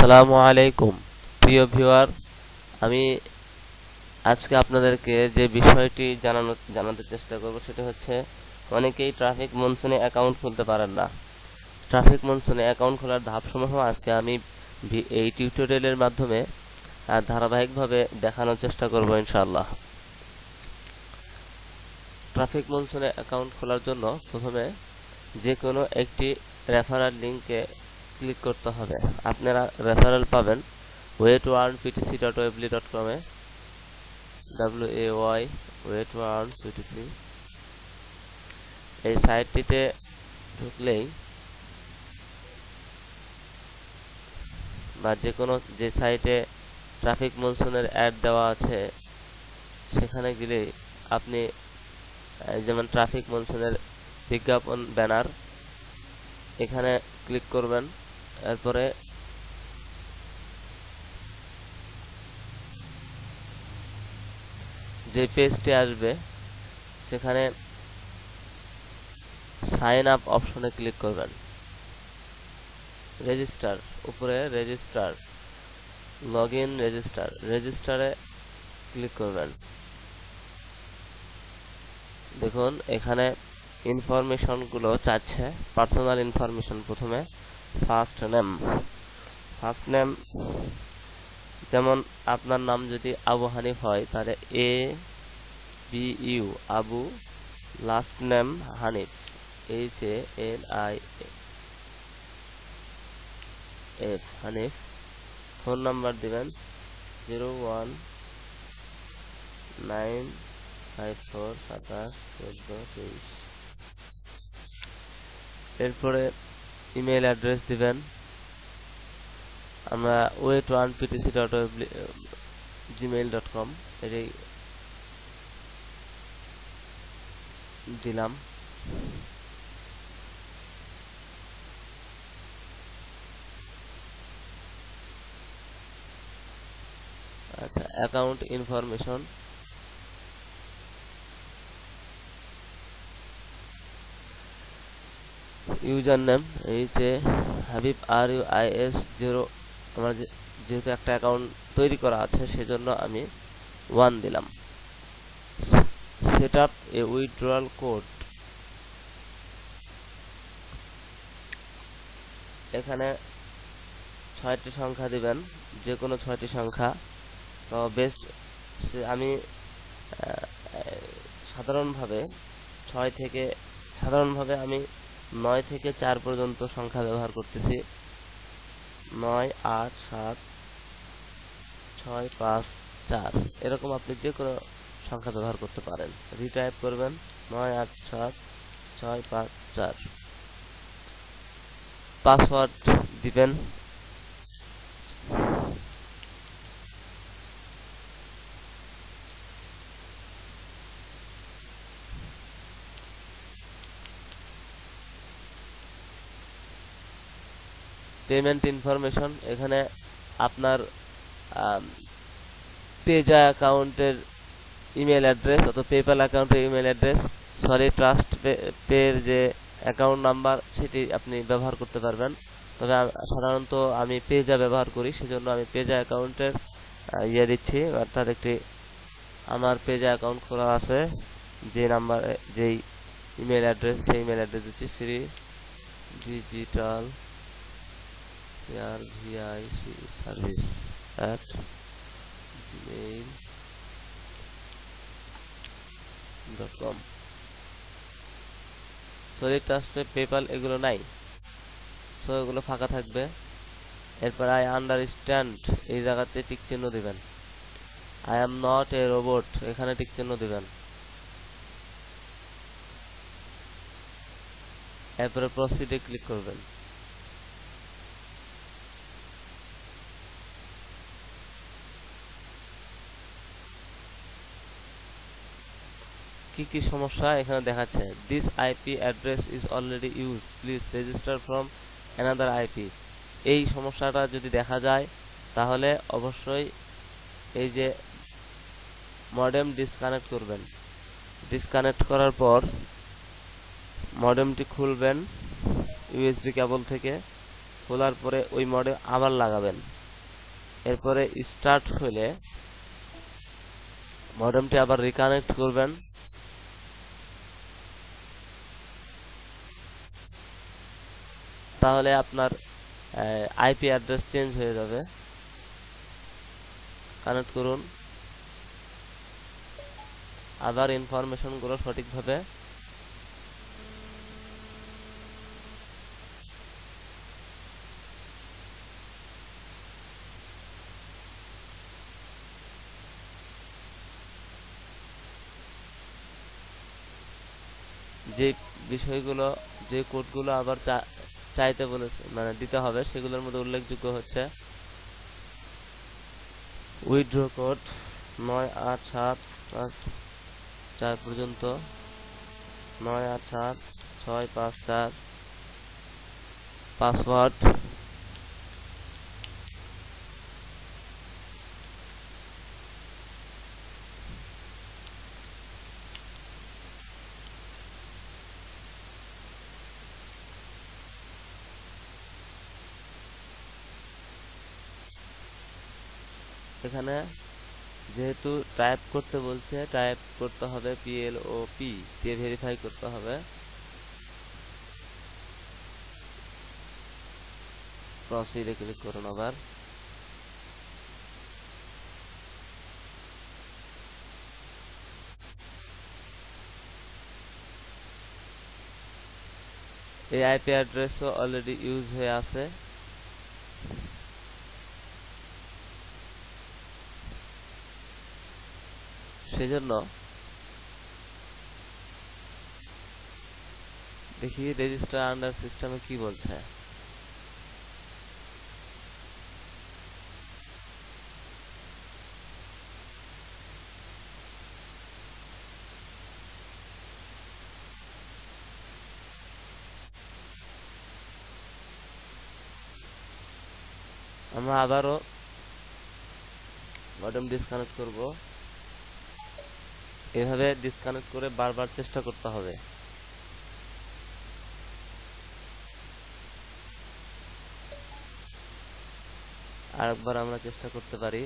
আসসালামু আলাইকুম প্রিয় ভিউয়ার, আমি আজকে আপনাদেরকে যে বিষয়টি জানাতে চেষ্টা করব সেটা হচ্ছে অনেকেই ট্রাফিক মনসুনে অ্যাকাউন্ট খুলতে পারেন না। ট্রাফিক মনসুনে অ্যাকাউন্ট খোলার ধাপসমূহ আজকে আমি এই টিউটোরিয়ালের মাধ্যমে ধারাবাহিকভাবে দেখানোর চেষ্টা করব ইনশাআল্লাহ। ট্রাফিক মনসুনে অ্যাকাউন্ট খোলার জন্য প্রথমে যে কোনো একটি রেফারাল লিংকে ক্লিক করতে হবে। আপনারা রেফারেল পাবেন way2earnptc.weebly.com এ way2earnptc এই সাইটটিতে ঢুকলেই বা যে সাইটে ট্রাফিক মনসুনের অ্যাড দেওয়া আছে সেখানে গেলে আপনি যেমন ট্রাফিক মনসুনের বিজ্ঞাপন ব্যানার এখানে ক্লিক করবেন। এরপরে যে পেজটি আসবে সেখানে সাইন আপ অপশনে ক্লিক করবেন। রেজিস্টার উপরে রেজিস্টার লগইন রেজিস্টারে ক্লিক করবেন। দেখুন এখানে ইনফরমেশন গুলো চাচ্ছে, পার্সোনাল ইনফরমেশন। প্রথমে ফার্স্ট নেম যেমন আপনার নাম যদি আবু হানিফ হয় তাহলে ABU Abu, last name Hanif HANIF Hanif. Phone number দিবেন 01954271423। এরপরে ইমেল অ্যাড্রেস দিবেন। আমরা way2earnptc.gmail.com এটাই দিলাম। আচ্ছা, অ্যাকাউন্ট ইনফরমেশন ইউজার নেম এই যে হাবিব RUIS0। আমার যেহেতু একটা অ্যাকাউন্ট তৈরি করা আছে সেজন্য আমি 1 দিলাম। সেট আপ এ উইথড্রয়াল কোড, এখানে 6টি সংখ্যা দিবেন, যে কোনো 6টি সংখ্যা। তো বেস্ট আমি সাধারণভাবে আমি 9 থেকে 4 পর্যন্ত সংখ্যা ব্যবহার করতেছি। 9 8 7 6 5 4 এরকম আপনি যে কোনো সংখ্যা ব্যবহার করতে পারেন। রিটাইপ করবেন 9 8 7 6 5 4। পাসওয়ার্ড দিবেন। পেমেন্ট ইনফরমেশন, এখানে আপনার পেজা অ্যাকাউন্টের ইমেল অ্যাড্রেস অথবা পেপ্যাল অ্যাকাউন্টের ইমেল অ্যাড্রেস, ট্রাস্ট পের যে অ্যাকাউন্ট নাম্বার সেটি আপনি ব্যবহার করতে পারবেন। তবে সাধারণত আমি পেজা ব্যবহার করি, সেজন্য আমি পেজা অ্যাকাউন্টের দিচ্ছি। অর্থাৎ আমার পেজা অ্যাকাউন্ট খোলা আছে যে নাম্বারে যেই ইমেল অ্যাড্রেস সেই ইমেল অ্যাড্রেস দিচ্ছি free digital service@gmail.com। Trust pay PayPal এগুলো নাই, সো এগুলো ফাঁকা থাকবে। এরপর আই আন্ডারস্ট্যান্ড এই জায়গাতে টিক চিহ্ন দিবেন। I am not a robot এখানে টিক চিহ্ন দিবেন। এরপরে প্রসিডে ক্লিক করবেন। কি সমস্যা এখানে দেখাচ্ছে, this IP address is already used, please register from another IP. এই সমস্যাটা যদি দেখা যায় তাহলে অবশ্যই এই যে মডেম ডিসকানেক্ট করবেন। ডিসকানেক্ট করার পর মডেমটি খুলবেন ইউএসবি কেবল থেকে। খোলার পরে ওই মডেম আবার লাগাবেন। এরপরে স্টার্ট হলে মডেমটি আবার রিকানেক্ট করবেন। তাহলে আপনার আইপি অ্যাড্রেস চেঞ্জ হয়ে যাবে। কানেক্ট করুন, আবার ইনফরমেশন গুলো সঠিকভাবে যে বিষয়গুলো, যে কোডগুলো আবার চাইতে বলেছে মানে দিতে হবে, সেগুলোর মধ্যে উল্লেখযোগ্য হচ্ছে উইথড্র কোড 98754 পর্যন্ত, 9875654, পাসওয়ার্ড, এখানে যেহেতু টাইপ করতে বলছে, টাইপ করতে হবে PLOP দিয়ে ভেরিফাই করতে হবে। প্রসিডে ক্লিক করুন। আবার এই আইপি অ্যাড্রেসও অলরেডি ইউজ হয়ে আছে, সেজন্য দেখি রেজিস্টার আন্ডার সিস্টেমে কি বলছে। আমরা আবারও মডেম ডিসকানেক্ট করব। এভাবে ডিসকানেক্ট করে বারবার চেষ্টা করতে হবে। আরেকবার আমরা চেষ্টা করতে পারি।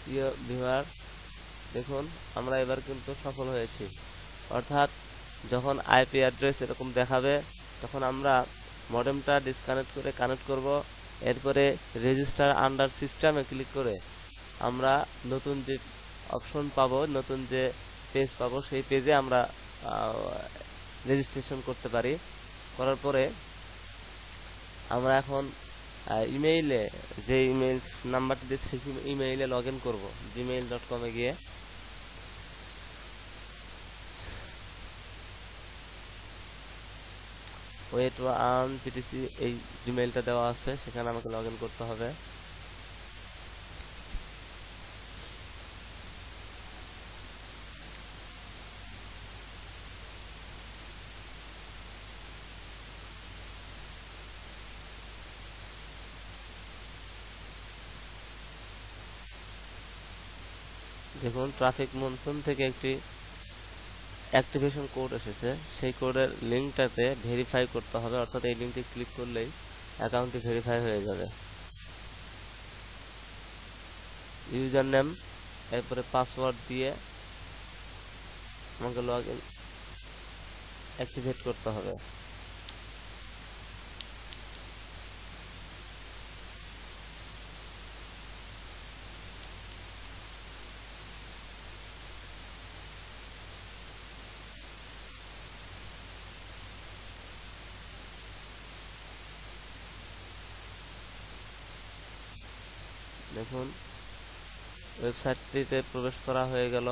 প্রিয় ভিউয়ার, দেখুন আমরা এবার কিন্তু সফল হয়েছি। অর্থাৎ যখন আইপি অ্যাড্রেস এরকম দেখাবে, তখন আমরা মডেমটা ডিসকানেক্ট করে কানেক্ট করব। এরপরে রেজিস্টার আন্ডার সিস্টেমে ক্লিক করে আমরা নতুন যে অপশন পাবো, নতুন যে পেজ পাবো, সেই পেজে আমরা রেজিস্ট্রেশন করতে পারি। করার পরে আমরা এখন ইমেইলে, যে ইমেইল নাম্বারটি দিচ্ছি সেই ইমেইলে লগ ইন করবো। gmail.com এ গিয়ে ওয়ে টু আর্ন পিটিসি, এই জিমেইলটা দেওয়া আছে, সেখানে আমাকে লগ ইন করতে হবে। দেখুন ট্রাফিক মনসুন থেকে একটি অ্যাক্টিভেশন কোড এসেছে, সেই কোডের লিঙ্কটাতে ভেরিফাই করতে হবে। অর্থাৎ এই লিঙ্কে ক্লিক করলেই অ্যাকাউন্টটি ভেরিফাই হয়ে যাবে। ইউজার নেম এরপরে পাসওয়ার্ড দিয়ে আমাকে লগ ইন অ্যাক্টিভেট করতে হবে। দেখুন ওয়েবসাইটটিতে প্রবেশ করা হয়ে গেল।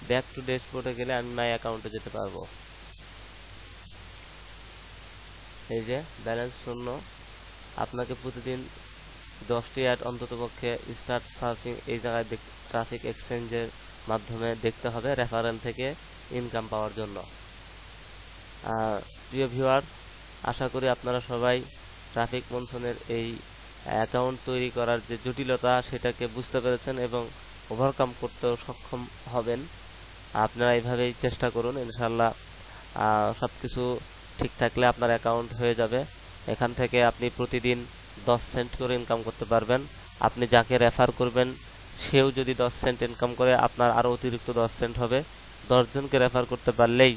ব্যাক টু ড্যাশবোর্ডে গেলে আমি মাই অ্যাকাউন্টে যেতে পারবো। এই যে ব্যালেন্স শূন্য। আপনাকে প্রতিদিন 10টি অ্যাড অন্ততপক্ষে স্টার্ট সার্ফিং এই জায়গায় ট্রাফিক এক্সচেঞ্জের মাধ্যমে দেখতে হবে রেফারেল থেকে ইনকাম পাওয়ার জন্য। প্রিয় ভিউয়ার, আশা করি আপনারা সবাই ট্রাফিক মনসুনের এই অ্যাকাউন্ট তৈরি করার যে জটিলতা সেটাকে বুঝতে পেরেছেন এবং ওভারকাম করতেও সক্ষম হবেন। আপনারা এইভাবেই চেষ্টা করুন, ইনশাআল্লাহ সবকিছু ঠিক থাকলে আপনার অ্যাকাউন্ট হয়ে যাবে। এখান থেকে আপনি প্রতিদিন 10 সেন্ট করে ইনকাম করতে পারবেন। আপনি যাকে রেফার করবেন সেও যদি 10 সেন্ট ইনকাম করে আপনার আরো অতিরিক্ত 10 সেন্ট হবে। 10 জনকে রেফার করতে পারলেই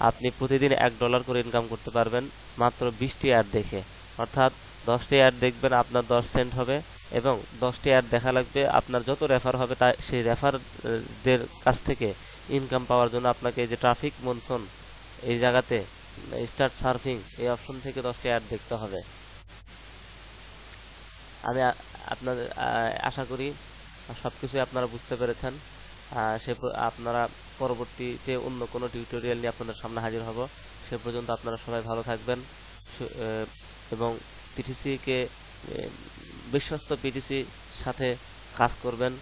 আপনি প্রতিদিন $1 করে ইনকাম করতে পারবেন মাত্র 20টি অ্যাড দেখে। অর্থাৎ 10টি অ্যাড দেখবেন আপনার 10 সেন্ট হবে এবং 10টি অ্যাড দেখা লাগবে। আপনার যত রেফার হবে তা সেই রেফারদের কাছ থেকে ইনকাম পাওয়ার জন্য আপনাকে যে ট্রাফিক মনসুন এই জায়গাতে স্টার্ট সার্ফিং এই অপশন থেকে 10টি অ্যাড দেখতে হবে। আমি আপনাদের আশা করি সবকিছু আপনারা বুঝতে পেরেছেন। আপনারা পরবর্তীতে অন্য কোনো টিউটোরিয়াল নিয়ে আপনাদের সামনে হাজির হব। সে পর্যন্ত আপনারা সবাই ভালো থাকবেন এবং পিটিসি কে বিশ্বস্ত পিটিসি সাথে কাজ করবেন।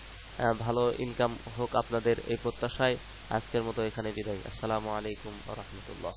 ভালো ইনকাম হোক আপনাদের এই প্রত্যাশায় আজকের মতো এখানে বিদায়। আসসালামু আলাইকুম ওয়া রাহমাতুল্লাহ।